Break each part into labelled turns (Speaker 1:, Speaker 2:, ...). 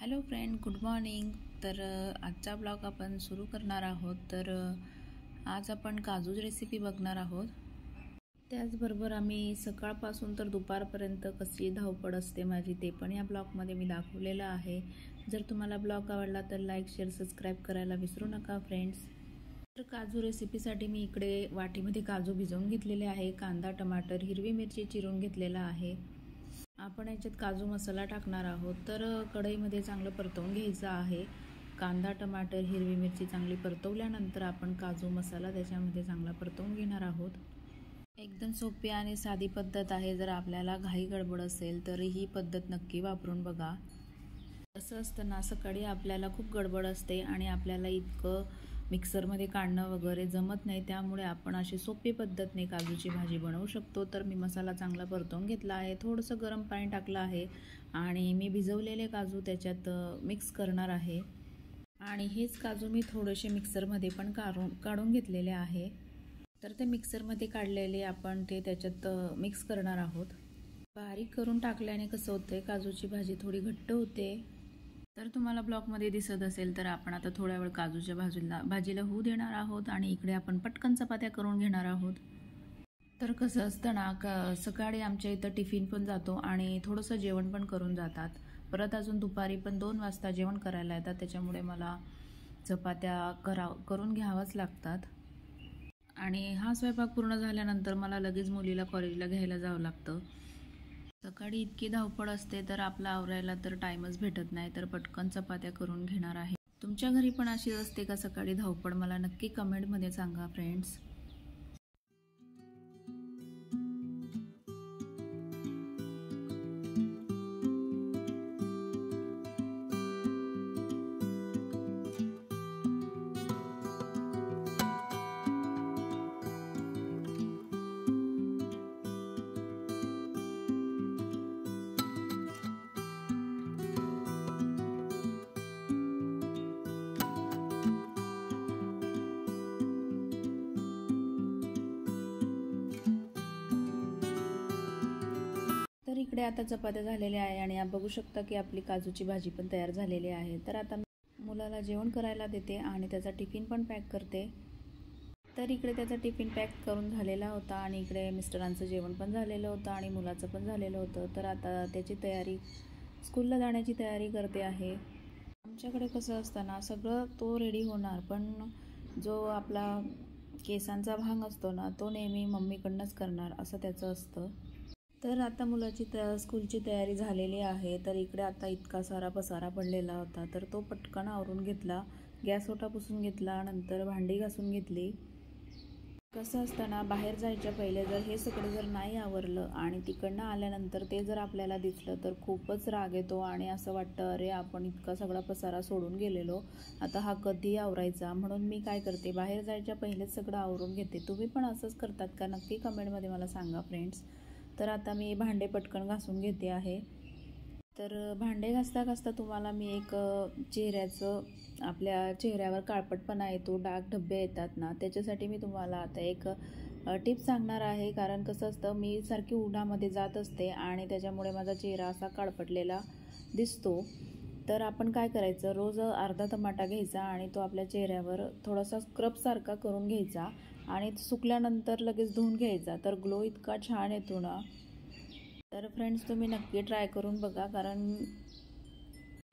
Speaker 1: Hello friend, good morning. तर आजचा blog आपण सुरू करणार आहोत. तर आज आपण काजूची रेसिपी बघणार आहोत. त्याचबरोबर आम्ही सकाळपासून तर दुपारपर्यंत कशी धावपळ असते माझी ते पण या ब्लॉगमध्ये मी दाखवलेलं आहे. जर तुम्हाला ब्लॉग आवडला तर लाईक, शेअर, सबस्क्राईब करायला विसरू नका फ्रेंड्स. तर काजू रेसिपीसाठी मी इकडे वाटीमध्ये काजू भिजवून घेतलेले आहे. कांदा, टमाटर, हिरवी मिरची चिरून घेतलेला आहे. आपण याच्यात काजू मसाला टाकणार आहोत. तर कढईमध्ये चांगलं परतवून घ्यायचं आहे. कांदा, टमाटर, हिरवी मिरची चांगली परतवल्यानंतर आपण काजू मसाला त्याच्यामध्ये चांगला परतवून घेणार आहोत. एकदम सोपी आणि साधी पद्धत आहे. जर आपल्याला घाई गडबड असेल तर ही पद्धत नक्की वापरून बघा. असं असतं ना, सकाळी आपल्याला खूप गडबड असते आणि आपल्याला इतकं मिक्सरमध्ये काढणं वगैरे जमत नाही. त्यामुळे आपण अशी सोपी पद्धतीने काजूची भाजी बनवू शकतो. तर मी मसाला चांगला परतवून घेतला आहे. थोडंसं गरम पाणी टाकलं आहे आणि मी भिजवलेले काजू त्याच्यात मिक्स करणार आहे. आणि हेच काजू मी थोडेसे मिक्सरमध्ये पण काढून घेतलेले आहे. तर ते मिक्सरमध्ये काढलेले आपण ते त्याच्यात मिक्स करणार आहोत. बारीक करून टाकल्याने कसं होतंय, काजूची भाजी थोडी घट्ट होते. तर तुम्हाला ब्लॉगमध्ये दिसत असेल तर आपण आता थोड्या वेळ काजूच्या भाजीला होऊ देणार आहोत आणि इकडे आपण पटकन चपात्या करून घेणार आहोत. तर कसं असतं ना, सकाळी आमच्या इथं टिफिन पण जातो आणि थोडंसं जेवण पण करून जातात. परत अजून दुपारी पण 2 वाजता जेवण करायला येतात. त्याच्यामुळे मला चपात्या करून घ्यावाच लागतात. आणि हा स्वयंपाक पूर्ण झाल्यानंतर मला लगेच मुलीला कॉलेजला घ्यायला जावं लागतं. सकाळी इतकी धावपळ असते तर आपला आवरायला तर टाईमच भेटत नाही. तर पटकन चपात्या करून घेणार आहे. तुमच्या घरी पण अशी असते का सकाळी धावपळ? मला नक्की कमेंटमध्ये सांगा फ्रेंड्स. तर इकडे आता चपात्या झालेल्या आहे आणि आप बघू शकता की आपली काजूची भाजी पण तयार झालेली आहे. तर आता मुलाला जेवण करायला देते आणि त्याचा टिफिन पण पॅक करते. तर इकडे त्याचा टिफिन पॅक करून झालेला होता आणि इकडे मिस्टरांचं जेवण पण झालेलं होतं आणि मुलाचं पण झालेलं होतं. तर आता त्याची तयारी, स्कूलला जाण्याची तयारी करते आहे. आमच्याकडे कसं असतं ना, सगळं तो रेडी होणार, पण जो आपला केसांचा भाग असतो ना, तो नेहमी मम्मीकडनंच करणार असं त्याचं असतं. तर आता मुलाची स्कूलची तयारी झालेली आहे. तर इकडे आता इतका सारा पसारा पडलेला होता तर तो पटकन आवरून घेतला. गॅस ओटा पुसून घेतला, नंतर भांडी घासून घेतली. कसं असतं ना, बाहेर जायच्या पहिले जर हे सगळं जर नाही आवरलं आणि तिकडनं आल्यानंतर ते जर आपल्याला दिसलं तर खूपच राग येतो आणि असं वाटतं, अरे आपण इतका सगळा पसारा सोडून गेलेलो, आता हा कधी आवरायचा. म्हणून मी काय करते, बाहेर जायच्या पहिलेच सगळं आवरून घेते. तुम्ही पण असंच करतात का? नक्की कमेंटमध्ये मला सांगा फ्रेंड्स. तर आता मी भांडे पटकन घासून घेते आहे. तर भांडे घासता घासता तुम्हाला मी एक आपल्या चेहऱ्यावर काळपटपणा येतो, डाग धब्बे येतात ना, त्याच्यासाठी मी तुम्हाला आता एक टिप सांगणार आहे. कारण कसं असतं, मी सारखी उन्हामध्ये जात असते आणि त्याच्यामुळे माझा चेहरा असा काळपटलेला दिसतो. तर आपण काय करायचं, रोज अर्धा टमाटा घ्यायचा आणि तो आपल्या चेहऱ्यावर थोडासा स्क्रबसारखा करून घ्यायचा आणि सुकल्यानंतर लगेच धुवून घ्यायचा. तर ग्लो इतका छान येतो ना. तर फ्रेंड्स, तुम्ही नक्की ट्राय करून बघा. कारण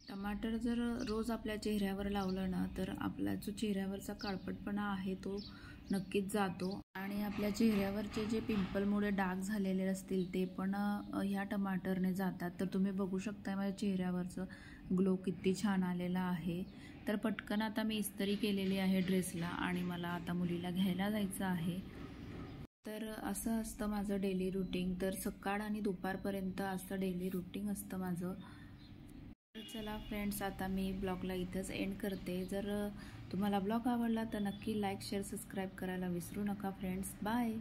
Speaker 1: टमाटर जर रोज आपल्या चेहऱ्यावर लावलं ना, तर आपला जो चेहऱ्यावरचा काळपटपणा आहे तो नक्कीच जातो आणि आपल्या चेहऱ्यावरचे जे पिंपलमुळे डाग झालेले असतील ते पण ह्या टमाटरने जातात. तर तुम्ही बघू शकता माझ्या चेहऱ्यावरचं ग्लो किती छान आलेला आहे. तर पटकन आता मी इस्त्री केलेली आहे ड्रेसला आणि मला आता मुलीला घ्यायला जायचं आहे. तर असं असतं माझं डेली रुटीन. तर सकाळ आणि दुपारपर्यंत असं डेली रुटीन असतं माझं. तर चला फ्रेंड्स, आता मी ब्लॉगला इथंच एंड करते. जर तुम्हाला ब्लॉग आवडला तर नक्की लाईक, शेअर, सबस्क्राईब करायला विसरू नका फ्रेंड्स. बाय.